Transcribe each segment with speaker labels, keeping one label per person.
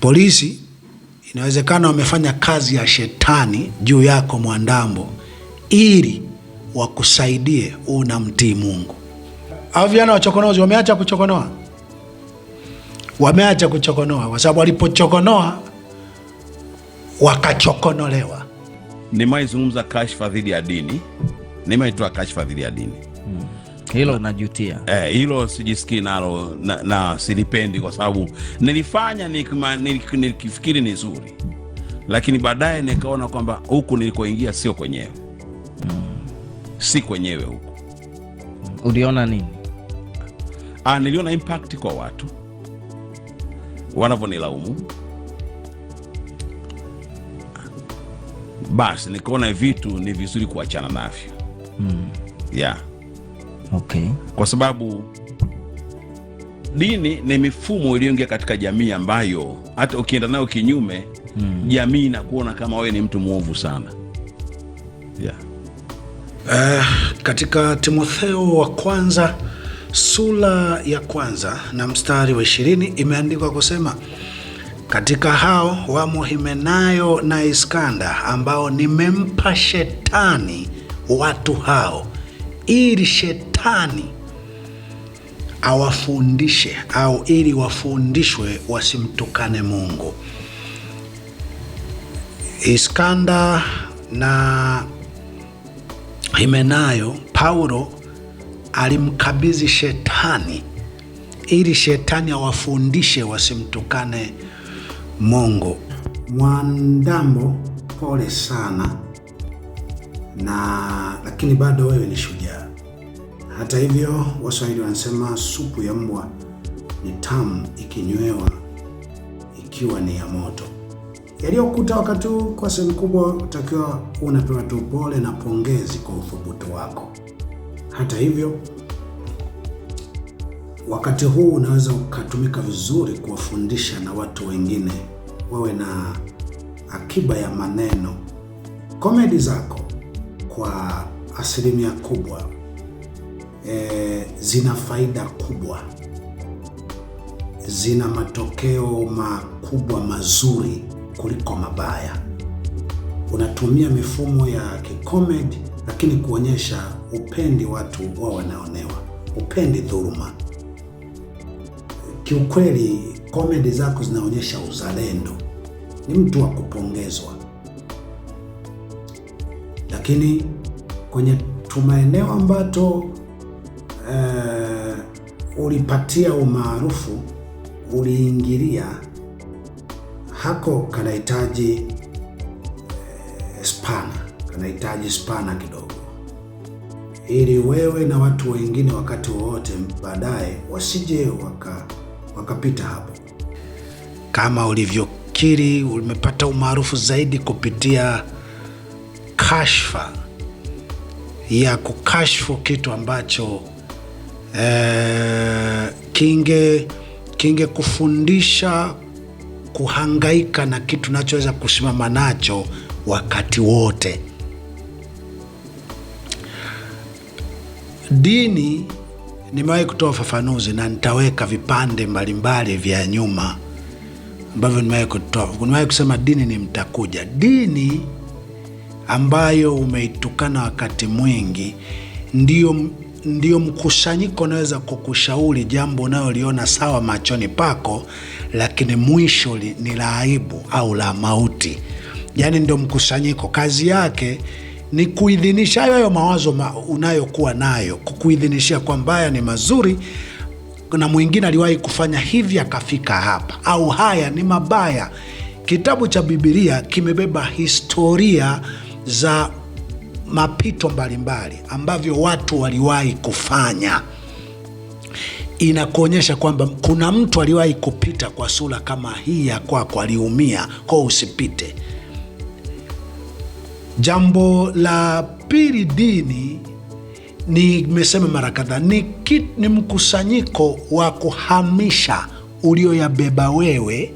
Speaker 1: Polisi inawezekana wamefanya kazi ya shetani juu yako Mwandambo ili wakusaidie unamtii Mungu. Hao vijana wachokonozi wameacha kuchokonoa. Wameacha kuchokonoa kwa sababu walipochokonoa wakachokonolewa.
Speaker 2: Nimeizungumza kashfa dhidi ya dini. Nimeitoa kashfa dhidi ya dini.
Speaker 3: Hilo najutia.
Speaker 2: Hilo sijisikii nalo na silipendi kwa sababu nilifanya nikifikiri ni nzuri. Lakini baadaye nikaona kwamba huku nilikoingia sio kwenyewe. Si kwenyewe huku.
Speaker 3: Uliona nini?
Speaker 2: Niliona impact kwa watu wanavyonilaumu. Basi nikaona vitu ni vizuri kuachana navyo. Yeah.
Speaker 3: Okay.
Speaker 2: Kwa sababu dini ni mifumo iliyoingia katika jamii ambayo hata ukienda nayo kinyume, jamii inakuona kama wewe ni mtu mwovu sana. Yeah.
Speaker 1: Katika Timotheo wa kwanza sura ya kwanza na mstari wa 20 imeandikwa kusema, katika hao wamo Himenayo na Iskanda ambao nimempa shetani watu hao ili shetani awafundishe au ili wafundishwe wasimtukane Mungu. Iskanda na Himenayo Paulo alimkabidhi shetani ili shetani awafundishe wasimtukane Mungu. Mwandambo, pole sana, lakini bado wewe ni shujaa. Hata hivyo, Waswahili wanasema supu ya mbwa ni tamu ikinywewa ikiwa ni ya moto. Yaliyokuta wakati huu kwa sehemu kubwa utakiwa unapewa tu pole na pongezi kwa uthubutu wako. Hata hivyo, wakati huu unaweza ukatumika vizuri kuwafundisha na watu wengine. Wawe na akiba ya maneno. Komedi zako kwa asilimia kubwa zina faida kubwa, zina matokeo makubwa mazuri kuliko mabaya. Unatumia mifumo ya kikomedi lakini kuonyesha upendi watu wao wanaonewa, upendi dhuluma. Kiukweli komedi zako zinaonyesha uzalendo, ni mtu wa kupongezwa. Lakini kwenye tumaeneo ambato ulipatia umaarufu, uliingilia, hako kanahitaji spana kidogo, ili wewe na watu wengine wakati wowote baadaye wasije wakapita hapo. Kama ulivyokiri, umepata umaarufu zaidi kupitia kashfa ya kukashfu kitu ambacho kinge kufundisha kuhangaika na kitu nachoweza kusimama nacho wakati wote. Dini, nimewahi kutoa ufafanuzi na nitaweka vipande mbalimbali vya nyuma ambavyo nimewahi kusema dini ni mtakuja. Dini ambayo umeitukana wakati mwingi ndio mkusanyiko unaweza kukushauri jambo unaloliona sawa machoni pako, lakini mwisho ni la aibu au la mauti. Yaani ndio mkusanyiko, kazi yake ni kuidhinisha hayo mawazo unayokuwa nayo, kukuidhinishia kwamba haya ni mazuri na mwingine aliwahi kufanya hivi akafika hapa, au haya ni mabaya. Kitabu cha Biblia kimebeba historia za mapito mbalimbali ambavyo watu waliwahi kufanya. Inakuonyesha kwamba kuna mtu aliwahi kupita kwa sura kama hii ya kwako, aliumia, kwa usipite. Jambo la pili, dini nimesema mara kadhaa ni mkusanyiko wa kuhamisha ulioyabeba wewe,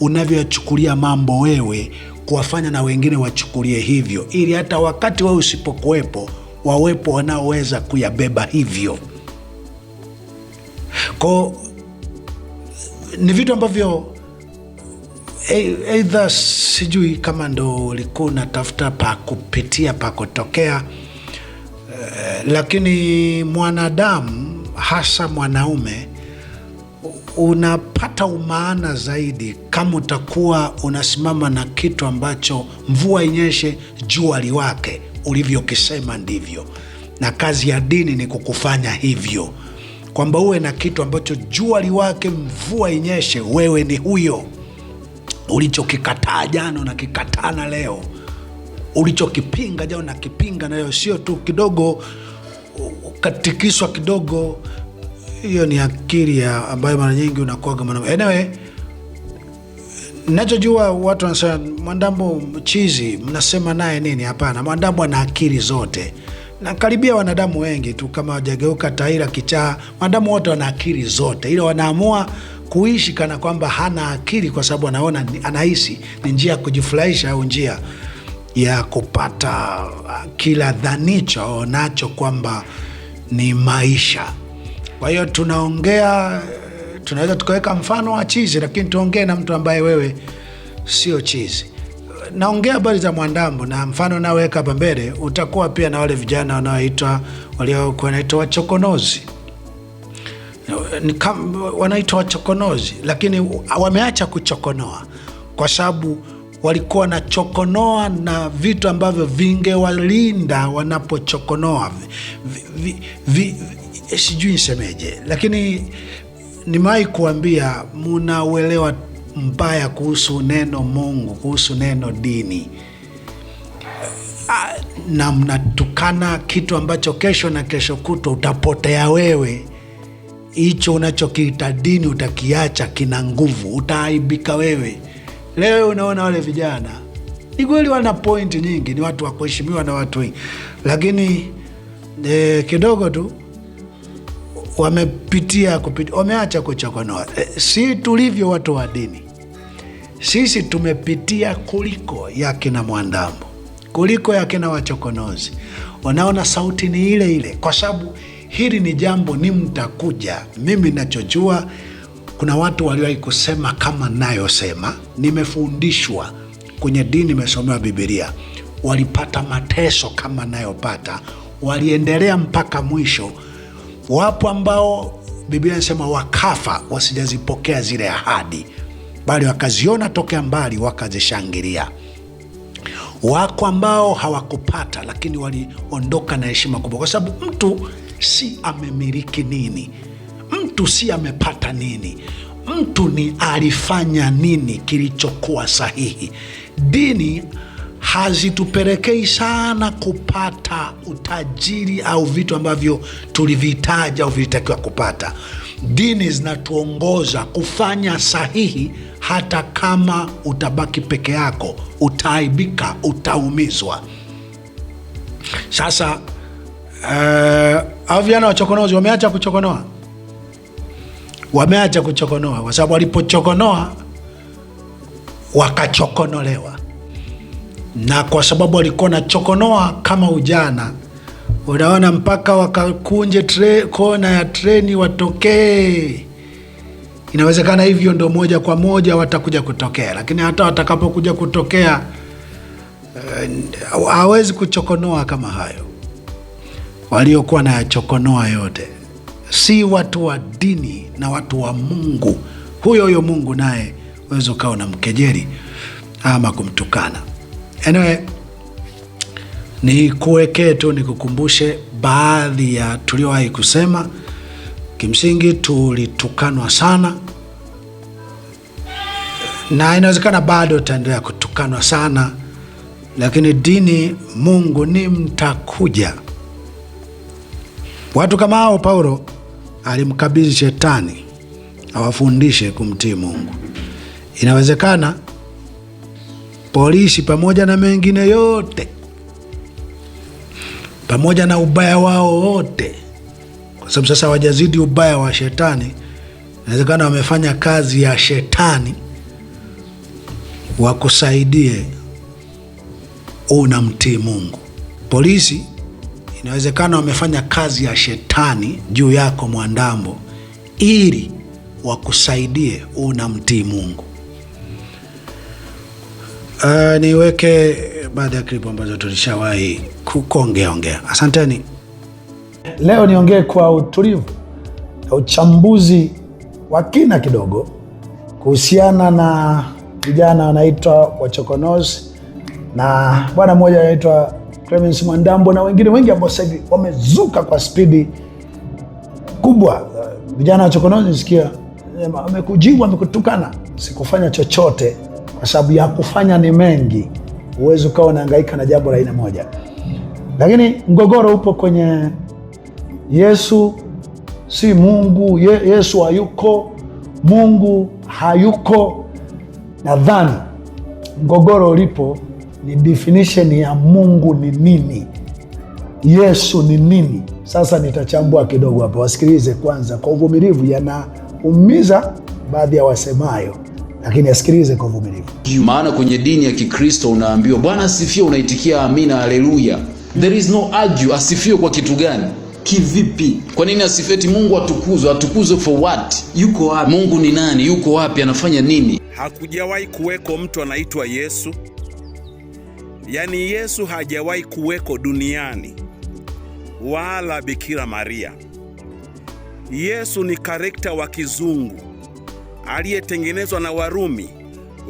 Speaker 1: unavyochukulia mambo wewe, kuwafanya na wengine wachukulie hivyo, ili hata wakati wewe usipokuwepo wawepo wanaoweza kuyabeba hivyo. Kwa ni vitu ambavyo Either sijui kama ndo ulikuwa unatafuta pa kupitia pa kutokea, lakini mwanadamu hasa mwanaume unapata umaana zaidi kama utakuwa unasimama na kitu ambacho mvua inyeshe jua liwake, ulivyokisema ndivyo. Na kazi ya dini ni kukufanya hivyo, kwamba uwe na kitu ambacho jua liwake mvua inyeshe, wewe ni huyo. Ulichokikataa jana unakikataa na leo, ulichokipinga jana unakipinga na leo. Sio tu kidogo ukatikiswa kidogo. Hiyo ni akili ambayo mara nyingi unakuwa kama anyway. Ninachojua watu wanasema Mwandambo chizi, mnasema naye nini? Hapana, Mwandambo ana akili zote, na karibia wanadamu wengi tu, kama wajageuka taira kichaa. Wanadamu wote wana akili zote, ila wanaamua kuishi kana kwamba hana akili, kwa sababu anaona, anahisi ni njia ya kujifurahisha au njia ya kupata kila dhanicho nacho kwamba ni maisha. Kwa hiyo tunaweza tukaweka mfano wa chizi, lakini tuongee na mtu ambaye wewe sio chizi. Naongea habari za Mwandambo, na mfano naweka hapa mbele utakuwa pia na wale vijana waliokuwa wanaitwa wachokonozi. Wanaitwa wachokonozi, lakini wameacha kuchokonoa kwa sababu walikuwa wanachokonoa na vitu ambavyo vingewalinda wanapochokonoa. Sijui nisemeje, lakini nimewahi kuambia mnauelewa mbaya kuhusu neno Mungu, kuhusu neno dini, na mnatukana kitu ambacho kesho na kesho kutwa utapotea wewe. Hicho unachokiita dini utakiacha, kina nguvu, utaaibika wewe. Leo unaona wale vijana ni kweli wana point nyingi, ni watu wa kuheshimiwa na watu wengi, lakini kidogo tu wameacha kuchokonoa. Si tulivyo watu wa dini, sisi tumepitia kuliko ya kina Mwandambo, kuliko ya kina wachokonozi. Wanaona sauti ni ile ile, kwa sababu hili ni jambo ni mtakuja. Mimi nachojua, kuna watu waliwahi kusema kama nayosema, nimefundishwa kwenye dini, nimesomewa Biblia, walipata mateso kama nayopata, waliendelea mpaka mwisho. Wapo ambao Biblia inasema wakafa wasijazipokea zile ahadi, bali wakaziona tokea mbali wakazishangilia. Wako ambao hawakupata, lakini waliondoka na heshima kubwa, kwa sababu mtu si amemiliki nini, mtu si amepata nini, mtu ni alifanya nini kilichokuwa sahihi. Dini hazitupelekei sana kupata utajiri au vitu ambavyo tulivihitaji au vilitakiwa kupata. Dini zinatuongoza kufanya sahihi, hata kama utabaki peke yako, utaaibika, utaumizwa. Sasa vijana wachokonozi wameacha kuchokonoa. Wameacha kuchokonoa kwa sababu walipochokonoa wakachokonolewa, na kwa sababu walikuwa na chokonoa kama ujana, unaona mpaka wakakunje kona ya treni watokee. Inawezekana hivyo ndo moja kwa moja watakuja kutokea, lakini hata watakapokuja kutokea hawezi kuchokonoa kama hayo waliokuwa na chokonoa yote. Si watu wa dini na watu wa Mungu. Huyo Mungu naye uwezo ukawa na mkejeli ama kumtukana. Anyway, ni kuwekee tu nikukumbushe baadhi ya tuliowahi kusema. Kimsingi tulitukanwa sana, na inawezekana bado utaendelea kutukanwa sana, lakini dini, Mungu ni mtakuja. Watu kama hao Paulo alimkabidhi shetani awafundishe kumtii Mungu. Inawezekana polisi, pamoja na mengine yote, pamoja na ubaya wao wote, kwa sababu sasa wajazidi ubaya wa shetani, inawezekana wamefanya kazi ya shetani wakusaidie unamtii Mungu. Polisi inawezekana wamefanya kazi ya shetani juu yako Mwandambo, ili wakusaidie unamtii Mungu. Niweke baada ya klipu ambazo tulishawahi kuongea. Asanteni.
Speaker 4: Leo niongee kwa utulivu na uchambuzi wa kina kidogo kuhusiana na vijana wanaitwa wachokonozi na bwana mmoja anaitwa Clemence Mwandambo na wengine wengi ambao sasa hivi wamezuka kwa spidi kubwa. Vijana wachokonozi nisikia wamekujibu, wamekutukana. Sikufanya chochote kwa sababu ya kufanya ni mengi. Uwezo ukawa unahangaika na jambo la aina moja. Lakini mgogoro upo kwenye Yesu si Mungu, Yesu hayuko, Mungu hayuko. Nadhani mgogoro ulipo ni definition ya Mungu ni nini, Yesu ni nini. Sasa nitachambua kidogo hapa, wasikilize kwanza kwa uvumilivu. Yanaumiza baadhi ya wasemayo, lakini asikilize kwa uvumilivu.
Speaker 5: Maana kwenye dini ya Kikristo unaambiwa Bwana asifiwe, unaitikia amina, haleluya. There is no argue. Asifiwe kwa kitu gani? Kivipi? Kwa nini asifeti? Mungu atukuzwe. Atukuzwe for what? Yuko wapi? Mungu ni nani? Yuko wapi? Anafanya nini?
Speaker 2: Hakujawahi kuweko mtu anaitwa Yesu. Yaani Yesu hajawahi kuweko duniani, wala Bikira Maria. Yesu ni karekta wa kizungu aliyetengenezwa na Warumi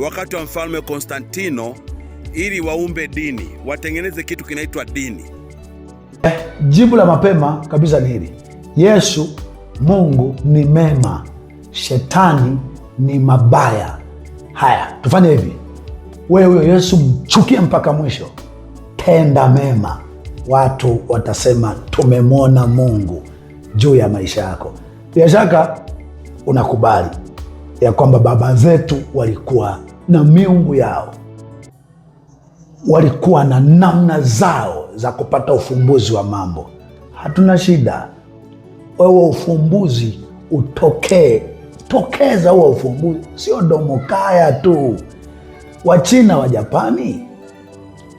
Speaker 2: wakati wa mfalme Konstantino ili waumbe dini, watengeneze kitu kinaitwa dini.
Speaker 4: Jibu la mapema kabisa ni hili: Yesu, Mungu ni mema, shetani ni mabaya. Haya, tufanye hivi. Wewe huyo Yesu mchukie mpaka mwisho, tenda mema, watu watasema tumemwona Mungu juu ya maisha yako. Bila shaka unakubali ya kwamba baba zetu walikuwa na miungu yao, walikuwa na namna zao za kupata ufumbuzi wa mambo. Hatuna shida, wewe ufumbuzi utokee, tokeza huo ufumbuzi, sio domokaya tu. Wachina wa Japani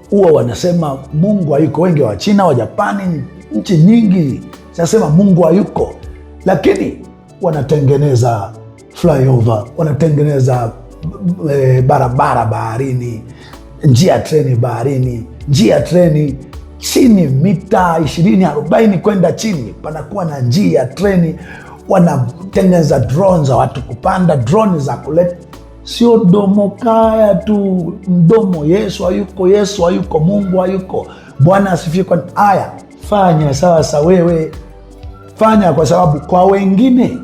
Speaker 4: huwa wanasema Mungu hayuko. Wengi wa China wa Japani, nchi nyingi zinasema Mungu hayuko, lakini wanatengeneza flyover, wanatengeneza barabara baharini, njia ya treni baharini, njia ya treni chini mita 20-40 kwenda chini, panakuwa na njia ya treni. Wanatengeneza drone za watu kupanda, drone za kuleta. Sio domokaya tu, mdomo Yesu hayuko, Yesu hayuko, Mungu hayuko, Bwana asifiwe. Kwa haya, fanya sasa wewe, fanya, kwa sababu kwa wengine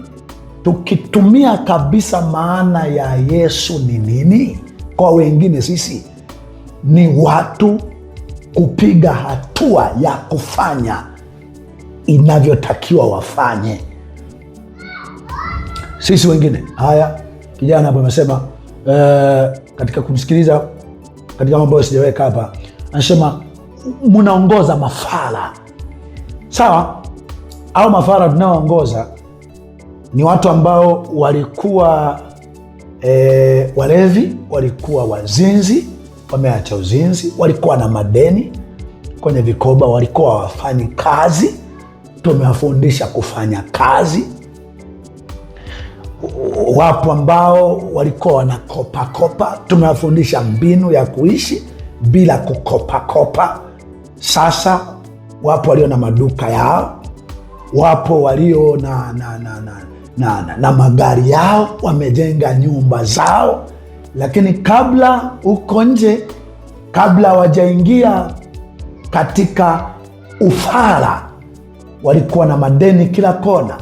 Speaker 4: tukitumia kabisa maana ya Yesu ni nini, kwa wengine sisi ni watu kupiga hatua ya kufanya inavyotakiwa wafanye. Sisi wengine, haya, kijana hapo amesema katika kumsikiliza katika mambo ambayo sijaweka hapa, anasema mnaongoza mafala. Sawa, au mafala tunaoongoza ni watu ambao walikuwa walevi, walikuwa wazinzi, wameacha uzinzi, walikuwa na madeni kwenye vikoba, walikuwa wafanyi kazi, tumewafundisha kufanya kazi. Wapo ambao walikuwa wanakopa, tumewafundisha mbinu ya kuishi bila kukopa. Sasa wapo walio na maduka yao, wapo walio na magari yao, wamejenga nyumba zao, lakini kabla uko nje, kabla wajaingia katika ufala, walikuwa na madeni kila kona,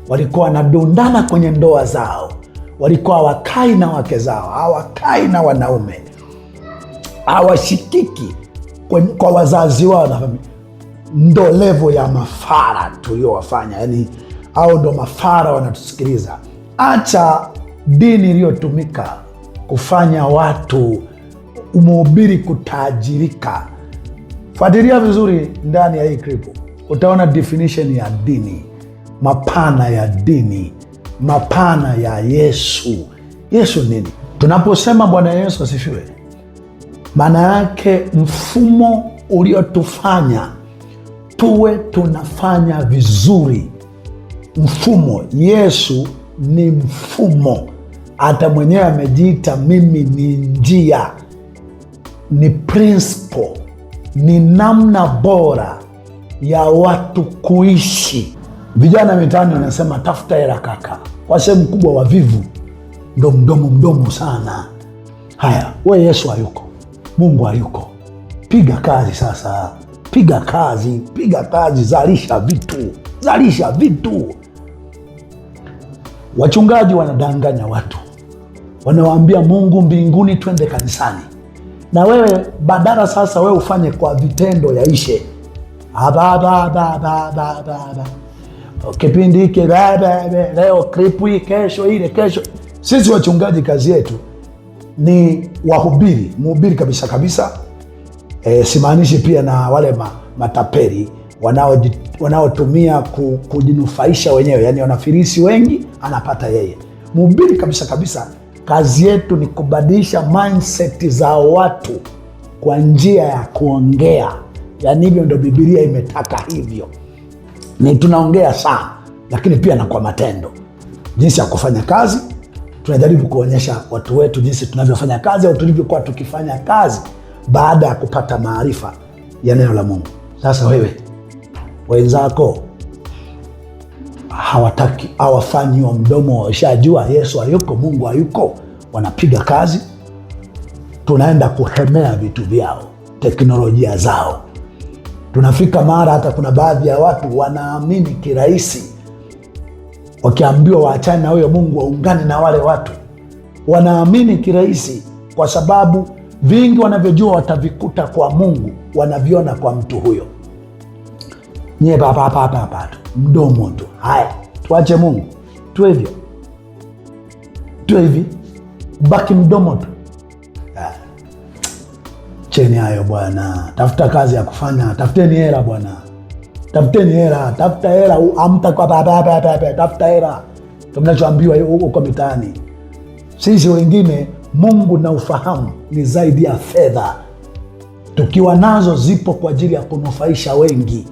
Speaker 4: walikuwa wanadundana kwenye ndoa zao, walikuwa hawakai na wake zao, hawakai na wanaume, hawashikiki kwa wazazi wao na familia. Ndo levo ya mafara tuliowafanya, yani au ndo mafara wanatusikiliza. Acha dini iliyotumika kufanya watu umhubiri kutajirika. Fuatilia vizuri ndani ya hii klipu, utaona definition ya dini, mapana ya dini, mapana ya Yesu. Yesu nini? Tunaposema Bwana Yesu asifiwe, maana yake mfumo uliotufanya tuwe tunafanya vizuri. Mfumo, Yesu ni mfumo. Hata mwenyewe amejiita mimi ni njia. ni principle, ni namna bora ya watu kuishi. Vijana mitaani wanasema tafuta hela kaka. Kwa sehemu kubwa wavivu ndo mdomo sana. Haya, we Yesu hayuko, Mungu hayuko, piga kazi sasa, piga kazi, zalisha vitu. Wachungaji wanadanganya watu, wanawaambia Mungu mbinguni, twende kanisani. Na wewe badala sasa wewe ufanye kwa vitendo yaishe. Kipindi hiki leo klipu hii, kesho ile, kesho. Sisi wachungaji kazi yetu ni wahubiri, mhubiri kabisa. Simaanishi pia na wale matapeli wanaotumia kujinufaisha wenyewe, yani wanafirisi wengi anapata yeye. Mhubiri kabisa. Kazi yetu ni kubadilisha mindset za watu kwa njia ya kuongea. Yani hivyo ndo Biblia imetaka hivyo. Ni tunaongea sana, lakini pia na kwa matendo. Jinsi ya kufanya kazi, tunajaribu kuonyesha watu wetu jinsi tunavyofanya kazi au tulivyokuwa tukifanya kazi baada ya kupata maarifa ya neno la Mungu. Sasa wewe, wenzako hawataki, hawafanyi wa mdomo, washajua Yesu hayuko, Mungu hayuko, wanapiga kazi. Tunaenda kuhemea vitu vyao, teknolojia zao. Tunafika mara hata kuna baadhi ya watu wanaamini kirahisi, wakiambiwa waachane na huyo Mungu waungane na wale watu. Wanaamini kirahisi kwa sababu vingi wanavyojua watavikuta kwa Mungu wanaviona kwa mtu huyo. Nye papa tu, mdomo tu. Haya, tuache Mungu, tuwe hivi, baki mdomo tu. Cheni hayo bwana, tafuta kazi ya kufanya, tafuteni hela bwana, tafuta hela, amta kwa tafuta hela. Tunachoambiwa huko mitaani. Sisi wengine Mungu na ufahamu ni zaidi ya fedha. Tukiwa nazo zipo kwa ajili ya kunufaisha wengi.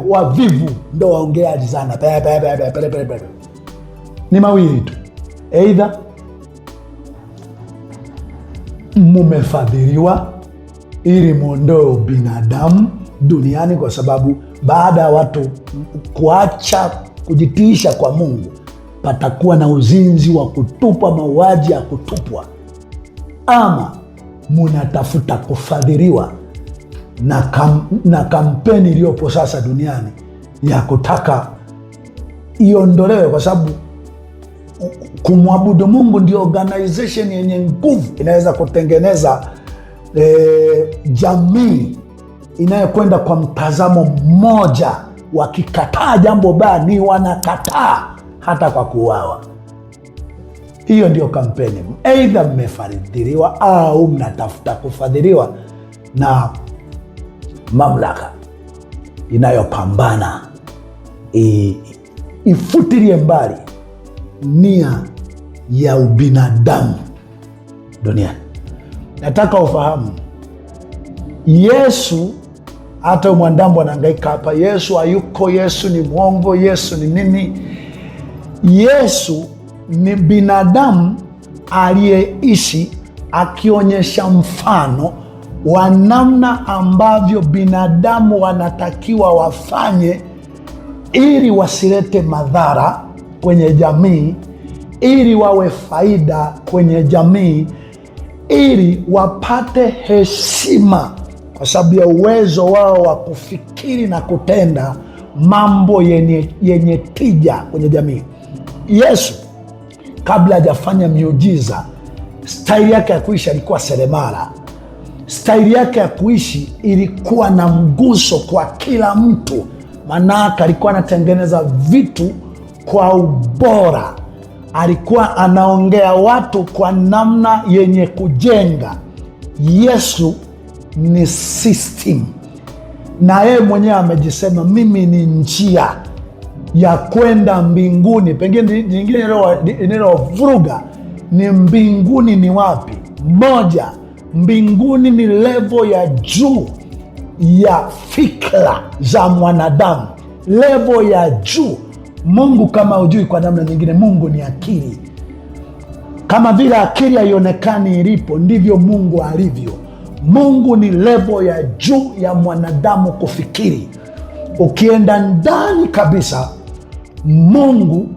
Speaker 4: Wavivu ndo waongeaji sana. Ni mawili tu, aidha mumefadhiliwa ili muondoe ubinadamu duniani, kwa sababu baada ya watu kuacha kujitiisha kwa Mungu patakuwa na uzinzi wa kutupwa, mauaji ya kutupwa. Ama munatafuta kufadhiliwa na kampeni iliyopo sasa duniani ya kutaka iondolewe, kwa sababu kumwabudu Mungu ndio organization yenye nguvu inaweza kutengeneza jamii inayokwenda kwa mtazamo mmoja. Wakikataa jambo baya ni wanakataa hata kwa kuuawa. Hiyo ndio kampeni. Aidha mmefadhiliwa au mnatafuta kufadhiliwa na mamlaka inayopambana ifutilie mbali nia ya ubinadamu duniani. Nataka ufahamu, Yesu, hata mwanadamu anahangaika hapa, Yesu hayuko, Yesu ni mwongo, Yesu ni nini? Yesu ni binadamu aliyeishi akionyesha mfano wa namna ambavyo binadamu wanatakiwa wafanye ili wasilete madhara kwenye jamii, ili wawe faida kwenye jamii, ili wapate heshima kwa sababu ya uwezo wao wa kufikiri na kutenda mambo yenye tija kwenye jamii. Yesu kabla hajafanya miujiza, staili yake ya kuishi alikuwa seremala. Staili yake ya kuishi ilikuwa na mguso kwa kila mtu, manaka alikuwa anatengeneza vitu kwa ubora. Alikuwa anaongea watu kwa namna yenye kujenga. Yesu ni system, na yeye mwenyewe amejisema mimi ni njia ya kwenda mbinguni. Pengine nyingine inalovuruga ni mbinguni ni wapi? Moja, mbinguni ni level ya juu ya fikra za mwanadamu, level ya juu. Mungu kama hujui kwa namna nyingine, Mungu ni akili. Kama vile akili haionekani ilipo, ndivyo Mungu alivyo. Mungu ni level ya juu ya mwanadamu kufikiri. Ukienda ndani kabisa, Mungu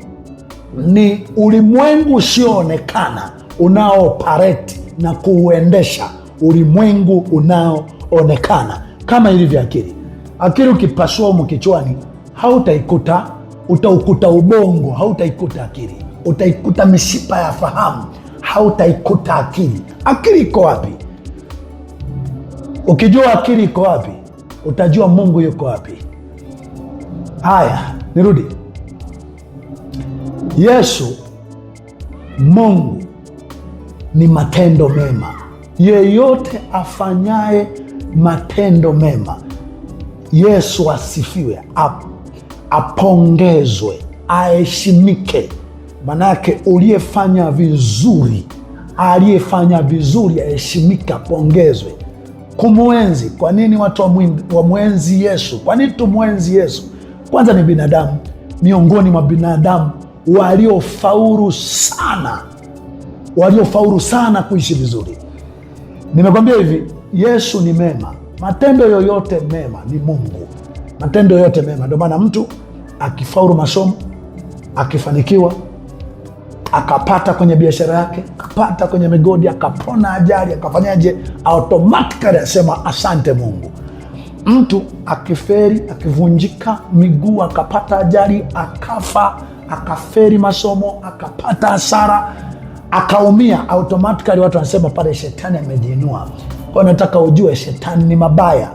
Speaker 4: ni ulimwengu usioonekana unaooperate na kuuendesha ulimwengu unaoonekana, kama ilivyo akili. Akili ukipasua humu kichwani hautaikuta, utaukuta ubongo, hautaikuta akili. Utaikuta mishipa ya fahamu, hautaikuta akili. Akili iko wapi? Ukijua akili iko wapi, utajua Mungu yuko wapi. Haya, nirudi. Yesu, Mungu ni matendo mema. Yeyote afanyaye matendo mema, Yesu asifiwe, apongezwe, aheshimike. Manake uliyefanya vizuri, aliyefanya vizuri aheshimike, apongezwe. Kumwenzi. Kwa nini watu wamwenzi Yesu? Kwa nini tumwenzi Yesu? Kwanza ni binadamu, miongoni mwa binadamu waliofaulu sana kuishi vizuri. Nimekwambia hivi, Yesu ni mema. Matendo yoyote mema ni Mungu, matendo yoyote mema. Ndio maana mtu akifaulu masomo, akifanikiwa, akapata kwenye biashara yake, akapata kwenye migodi, akapona ajali, akafanyaje, automatically asema asante Mungu. Mtu akiferi, akivunjika miguu, akapata ajali, akafa, akaferi masomo, akapata hasara, akaumia, automatically watu wanasema pale shetani amejiinua. Kwa nataka ujue shetani ni mabaya,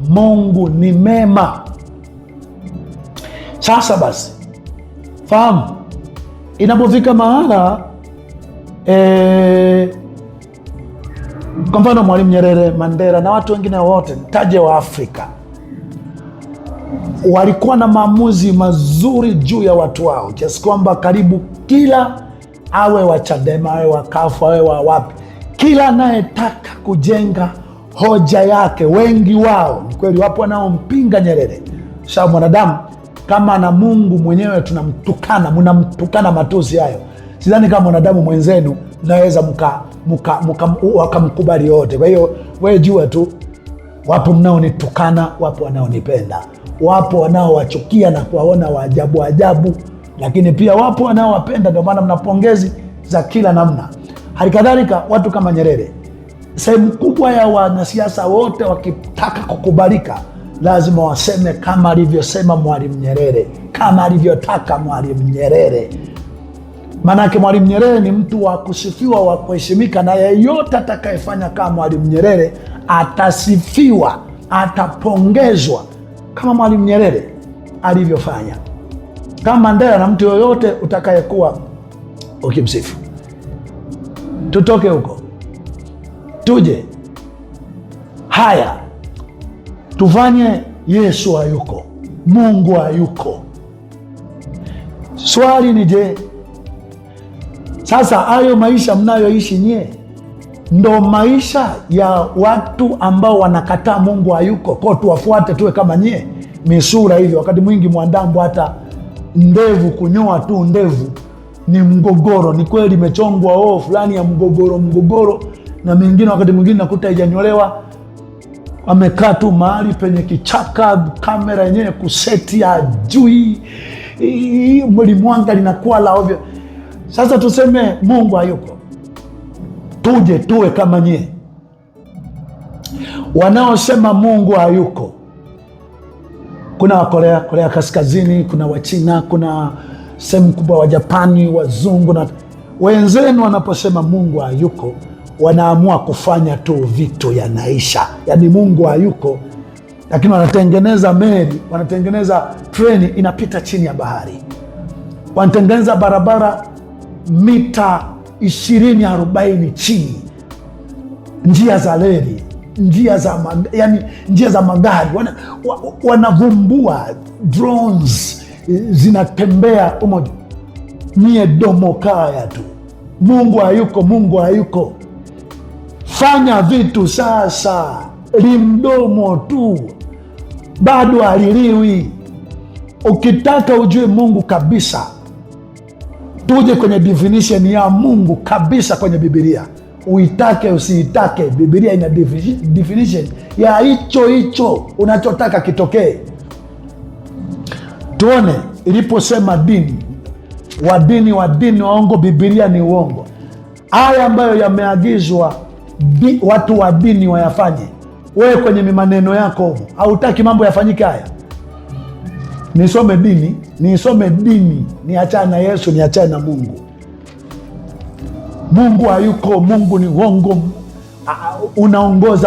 Speaker 4: Mungu ni mema. Sasa basi, fahamu, inapofika mahala kwa mfano Mwalimu Nyerere, Mandela na watu wengine wote, taje wa Afrika, walikuwa na maamuzi mazuri juu ya watu wao, kiasi kwamba karibu kila, awe wa Chadema, awe wa CUF, awe wa wapi, kila anayetaka kujenga hoja yake, wengi wao, ni kweli wapo wanaompinga Nyerere. Sababu mwanadamu kama na Mungu mwenyewe tunamtukana, mnamtukana matusi hayo, sidhani kama mwanadamu mwenzenu naweza wakamkubali yote. Kwa hiyo wewe jua tu, wapo mnaonitukana, wapo wanaonipenda, wapo wanaowachukia na kuwaona waajabu ajabu, lakini pia wapo wanaowapenda. Ndio maana mna pongezi za kila namna. Halikadhalika watu kama Nyerere, sehemu kubwa ya wanasiasa wote wakitaka kukubalika, lazima waseme kama alivyosema Mwalimu Nyerere, kama alivyotaka Mwalimu Nyerere. Manake Mwalimu Nyerere ni mtu wa kusifiwa, wa kuheshimika, na yeyote atakayefanya kama Mwalimu Nyerere atasifiwa, atapongezwa kama Mwalimu Nyerere alivyofanya. Kama Mandela na mtu yoyote utakayekuwa ukimsifu. Tutoke huko, tuje haya, tufanye Yesu hayuko, Mungu hayuko. Swali ni je, sasa hayo maisha mnayoishi nyie ndo maisha ya watu ambao wanakataa Mungu hayuko? Kwa tuwafuate tuwe kama nyie misura hivi? Wakati mwingi mwandambo, hata ndevu, kunyoa tu ndevu ni mgogoro. Ni kweli imechongwa fulani ya mgogoro, na mengine wakati mwingine nakuta haijanyolewa, amekaa tu mahali penye kichaka, kamera yenyewe kuseti ajui, mwanga linakuwa la ovyo. Sasa tuseme Mungu hayuko, tuje tuwe kama nyie. Wanaosema Mungu hayuko, kuna wa Korea Kaskazini, kuna wa China, kuna sehemu kubwa wa Japani, wazungu na wenzenu. Wanaposema Mungu hayuko, wanaamua kufanya tu vitu yanaisha, yaani Mungu hayuko, lakini wanatengeneza meli, wanatengeneza treni inapita chini ya bahari, wanatengeneza barabara mita 20-40 chini, njia za reli, njia za magari, wanavumbua drones zinatembea umoja. Nyie domo kaya tu, Mungu hayuko, Mungu hayuko. Fanya vitu sasa, limdomo tu, bado haliliwi. Ukitaka ujue Mungu kabisa, Tuje kwenye definition ya Mungu kabisa kwenye Biblia. Uitake usiitake, Biblia ina definition ya hicho unachotaka kitokee. Tuone iliposema dini, wadini waongo, Biblia ni uongo. Haya ambayo yameagizwa watu wa dini wayafanye, wewe kwenye maneno yako huko hautaki mambo yafanyike haya. Nisome dini, niachane na Yesu, niachane na Mungu. Mungu hayuko, Mungu ni uongo.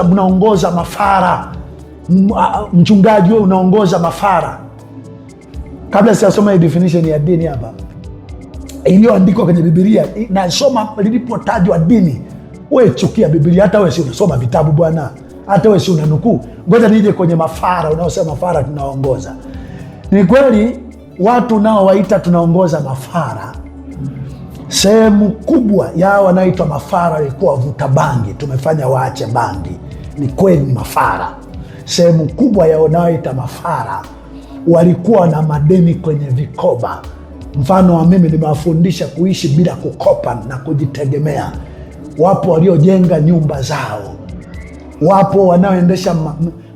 Speaker 4: Mnaongoza mafara. Mchungaji wewe unaongoza mafara. Kabla sijasoma hii definition ya dini hapa iliyoandikwa kwenye Biblia, nasoma lilipotajwa dini, wewe chukia Biblia. Hata wewe si unasoma vitabu bwana, hata wewe si unanukuu. Ngoja nije kwenye mafara unaosema mafara tunaongoza. Ni kweli watu nao waita tunaongoza mafara. Sehemu kubwa ya wanaitwa mafara ilikuwa wavuta bangi, tumefanya waache bangi. Ni kweli mafara. Sehemu kubwa ya wanaoita mafara walikuwa na madeni kwenye vikoba. Mfano wa mimi nimewafundisha kuishi bila kukopa na kujitegemea. Wapo waliojenga nyumba zao, wapo wanaoendesha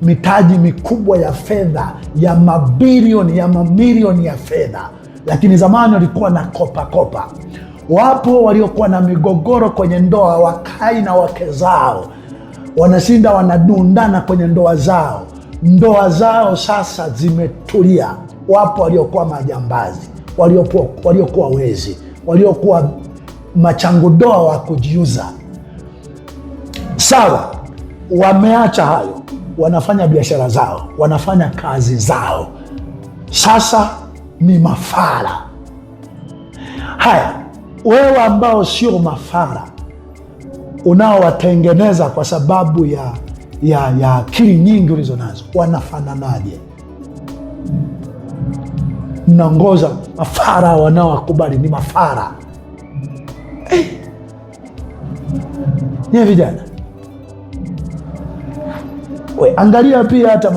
Speaker 4: mitaji mikubwa ya fedha ya mabilioni ya mamilioni ya fedha, lakini zamani walikuwa na kopa. Wapo waliokuwa na migogoro kwenye ndoa, wakai na wake zao, wanashinda wanadundana kwenye ndoa zao sasa zimetulia. Wapo waliokuwa majambazi, waliokuwa wezi, waliokuwa machangudoa wa kujiuza. Sawa, wameacha hayo, wanafanya biashara zao, wanafanya kazi zao, sasa ni mafara. Haya, wewe ambao sio mafara, unaowatengeneza kwa sababu ya akili nyingi ulizo nazo, wanafananaje? Mnaongoza mafara, wanaowakubali ni mafara. Nye vijana, angalia pia hata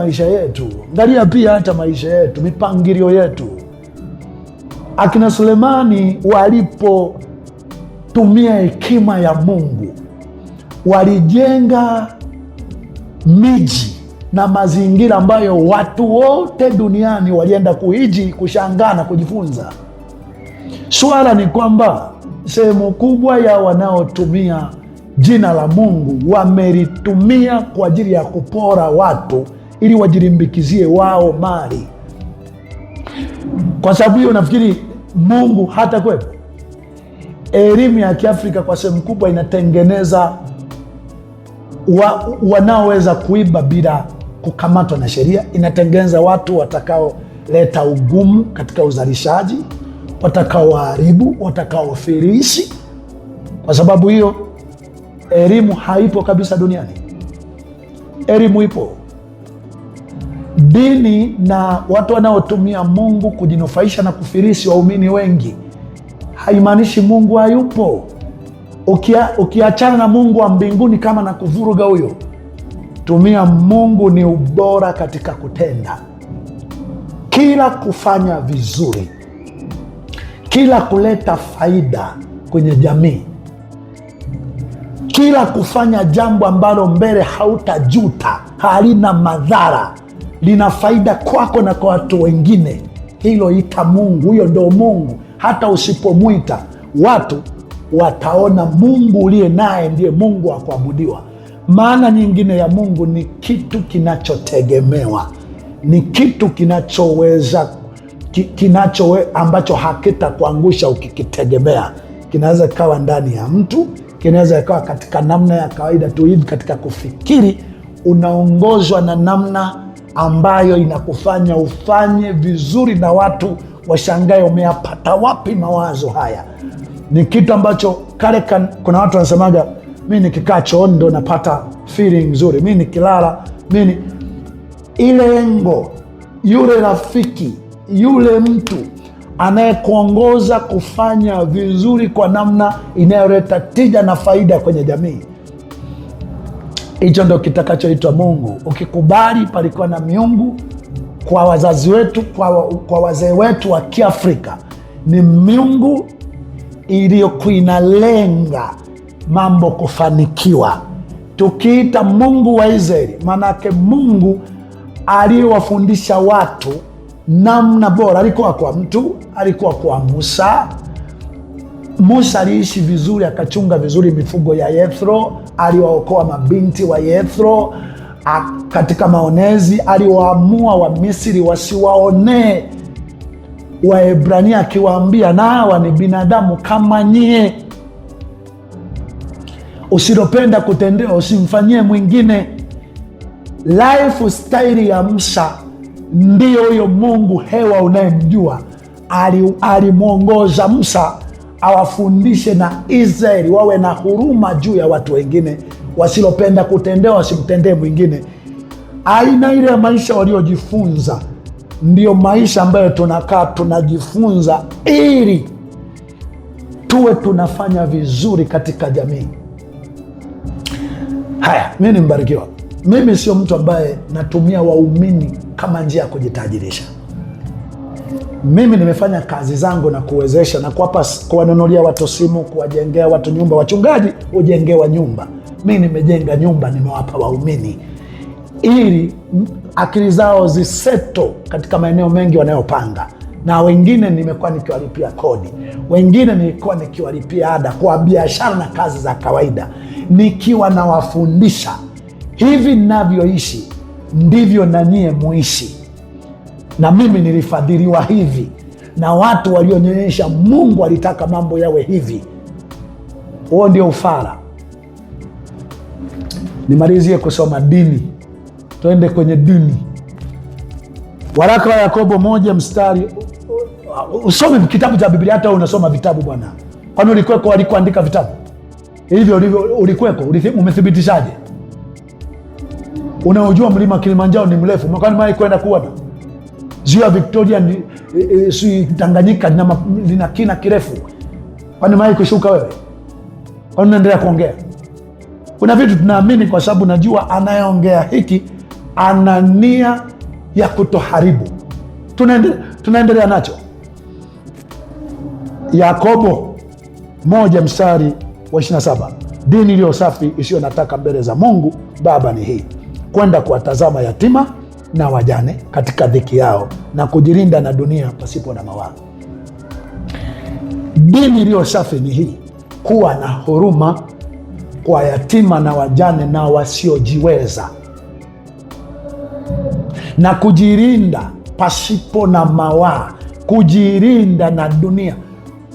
Speaker 4: maisha yetu, mipangilio yetu. Akina Sulemani walipotumia hekima ya Mungu, walijenga miji na mazingira ambayo watu wote duniani walienda kuhiji, kushangaa na kujifunza. Swala ni kwamba sehemu kubwa ya wanaotumia jina la Mungu wamelitumia kwa ajili ya kupora watu ili wajilimbikizie wao mali. Kwa sababu hiyo nafikiri Mungu hata kwepo. Elimu ya Kiafrika kwa sehemu kubwa inatengeneza wanaoweza kuiba bila kukamatwa na sheria. Inatengeneza watu watakaoleta ugumu katika uzalishaji, watakaoharibu, watakaofirishi. Kwa sababu hiyo elimu haipo kabisa duniani. Elimu ipo. Dini na watu wanaotumia Mungu kujinufaisha na kufirisi waumini wengi, haimaanishi Mungu hayupo. Ukiachana na Mungu wa mbinguni kama na kuvuruga huyo, tumia Mungu ni ubora katika kutenda. Kila kufanya vizuri, kila kuleta faida kwenye jamii, kila kufanya jambo ambalo mbele hautajuta, halina madhara, lina faida kwako na kwa watu wengine, hilo ita Mungu. Huyo ndo Mungu. Hata usipomwita, watu wataona Mungu uliye naye ndiye Mungu wa kuabudiwa. Maana nyingine ya Mungu ni kitu kinachotegemewa, ni kitu ambacho hakitakuangusha ukikitegemea. Kinaweza kawa ndani ya mtu, kinaweza kawa katika namna ya kawaida tu hivi. Katika kufikiri, unaongozwa na namna ambayo inakufanya ufanye vizuri na watu washangae umeyapata wapi mawazo haya. Ni kitu ambacho kuna watu wanasemaga, mimi nikikaa chooni ndo napata feeling nzuri, mimi nikilala, ile engo, yule rafiki, yule mtu anayekuongoza kufanya vizuri kwa namna inayoleta tija na faida kwenye jamii, hicho ndo kitakachoitwa Mungu. Ukikubali palikuwa na miungu kwa wazazi wetu, kwa wazee wetu wa Kiafrika, ni miungu iliyokuwa inalenga mambo kufanikiwa. Tukiita Mungu wa Israeli, manake Mungu aliyewafundisha watu namna bora. Alikuwa kwa mtu, alikuwa kwa Musa. Musa aliishi vizuri, akachunga vizuri mifugo ya Yethro, aliwaokoa mabinti wa Yethro katika maonezi, aliwaamua Wamisri wasiwaonee Waebrania, akiwaambia na hawa ni binadamu kama nyie, usilopenda kutendewa usimfanyie mwingine. Lifestyle ya Musa ndiyo huyo Mungu hewa unayemjua alimwongoza Musa awafundishe na Israeli wawe na huruma juu ya watu wengine, wasilopenda kutendewa wasimtendee mwingine. Aina ile ya maisha waliojifunza ndiyo maisha ambayo tunakaa tunajifunza ili tuwe tunafanya vizuri katika jamii. Haya, mimi ni mbarikiwa. Mimi sio mtu ambaye natumia waumini kama njia ya kujitajirisha. Mimi nimefanya kazi zangu na kuwezesha na kuwanunulia watu simu, kuwajengea watu nyumba. Wachungaji hujengewa nyumba, mimi nimejenga nyumba, nimewapa waumini ili akili zao ziseto katika maeneo mengi wanayopanga, na wengine nimekuwa nikiwalipia kodi, wengine nilikuwa nikiwalipia ada kwa biashara na kazi za kawaida, nikiwa nawafundisha hivi ninavyoishi ndivyo na nyie muishi. Na mimi nilifadhiliwa hivi na watu walionyonyesha Mungu alitaka mambo yawe hivi. Huo ndio ufara. Nimalizie kusoma dini, tuende kwenye dini. Waraka wa Yakobo 1 mstari, usome kitabu cha Biblia. Hata unasoma vitabu bwana, kwani ulikuweko walikuandika vitabu hivyo? Ulikuweko? Umethibitishaje? Unaojua mlima Kilimanjaro ni mrefu, kwani mimi kwenda kuona ziwa Victoria si Tanganyika lina kina kirefu, kwani mimi kushuka wewe? Kwani unaendelea kuongea? Kuna vitu tunaamini kwa sababu najua anayeongea hiki ana nia ya kutoharibu. Tunaendelea nacho. Yakobo 1 mstari wa 27, dini iliyo safi isiyo nataka mbele za Mungu Baba ni hii: kwenda kuwatazama yatima na wajane katika dhiki yao na kujilinda na dunia pasipo na mawaa. Dini iliyo safi ni hii: kuwa na huruma kwa yatima na wajane na wasiojiweza, na kujilinda pasipo na mawaa, kujilinda na dunia,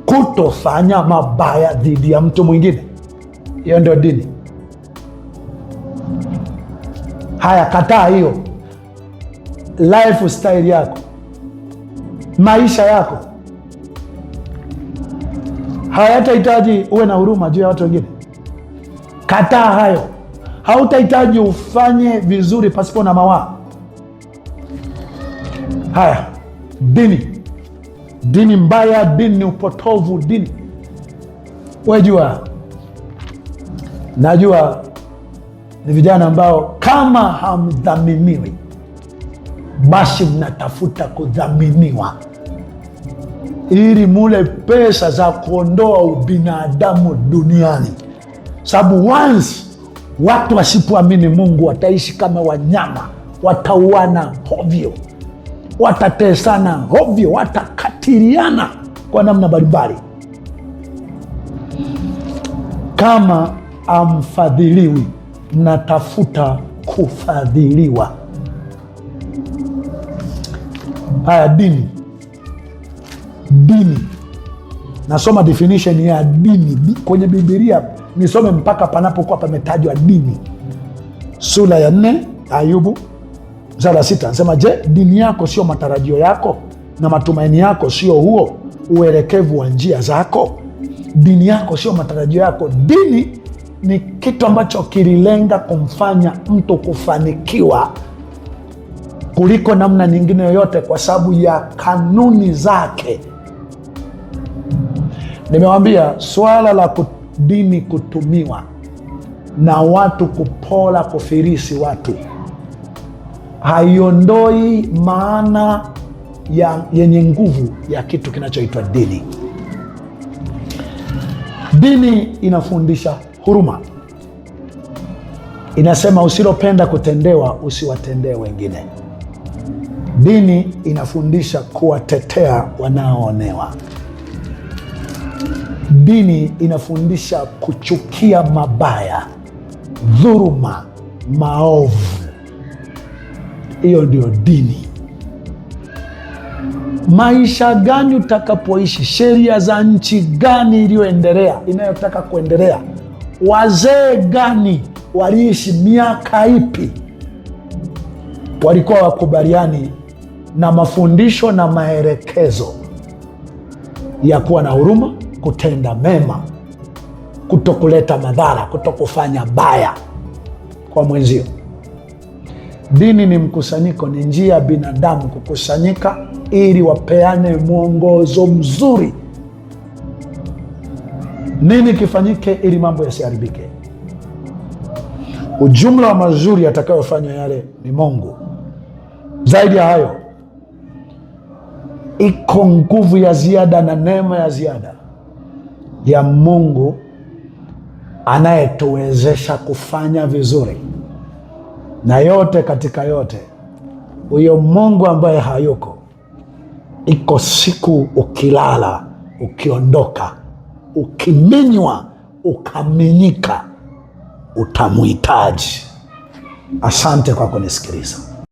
Speaker 4: kutofanya mabaya dhidi ya mtu mwingine. Hiyo ndio dini. Haya, kataa hiyo. Lifestyle yako, maisha yako hayatahitaji uwe na huruma juu ya watu wengine. Kataa hayo. Hautahitaji ufanye vizuri pasipo na mawaa. Haya, dini mbaya, dini ni upotovu, dini. Wajua, najua ni vijana ambao kama hamdhaminiwi basi mnatafuta kudhaminiwa ili mule pesa za kuondoa ubinadamu duniani, sababu once watu wasipoamini Mungu wataishi kama wanyama, watauana hovyo, watatesana hovyo, watakatiliana kwa namna mbalimbali. Kama amfadhiliwi, mnatafuta kufadhiliwa. Haya, dini. Nasoma definition ya dini kwenye Biblia, nisome mpaka panapokuwa pametajwa dini. Sura ya 4 Ayubu mstari wa 6 nasema, je, dini yako sio matarajio yako na matumaini yako sio huo uelekevu wa njia zako? Dini yako sio matarajio yako. Dini ni kitu ambacho kililenga kumfanya mtu kufanikiwa kuliko namna nyingine yoyote kwa sababu ya kanuni zake. Nimewambia swala la dini kutumiwa na watu kupola, kufirisi watu, haiondoi maana yenye nguvu ya kitu kinachoitwa dini. Dini inafundisha huruma. Inasema usilopenda kutendewa usiwatendee wengine. Dini inafundisha kuwatetea wanaoonewa. Dini inafundisha kuchukia mabaya, dhuluma, maovu. Hiyo ndio dini. Maisha gani utakapoishi, sheria za nchi gani iliyoendelea, inayotaka kuendelea, wazee gani waliishi miaka ipi, walikuwa wakubaliani na mafundisho na maelekezo ya kuwa na huruma, kutenda mema, kutokuleta madhara, kutokufanya baya kwa mwenzio. Dini ni mkusanyiko, ni njia ya binadamu kukusanyika ili wapeane mwongozo mzuri, nini kifanyike ili mambo yasiharibike. Ujumla wa mazuri yatakayofanywa yale ni Mungu. Zaidi ya hayo, iko nguvu ya ziada na neema ya ziada ya Mungu anayetuwezesha kufanya vizuri. Na yote katika yote, huyo Mungu ambaye hayuko, iko siku ukilala, ukiondoka, ukiminywa, ukaminyika, utamhitaji. Asante kwa kunisikiliza.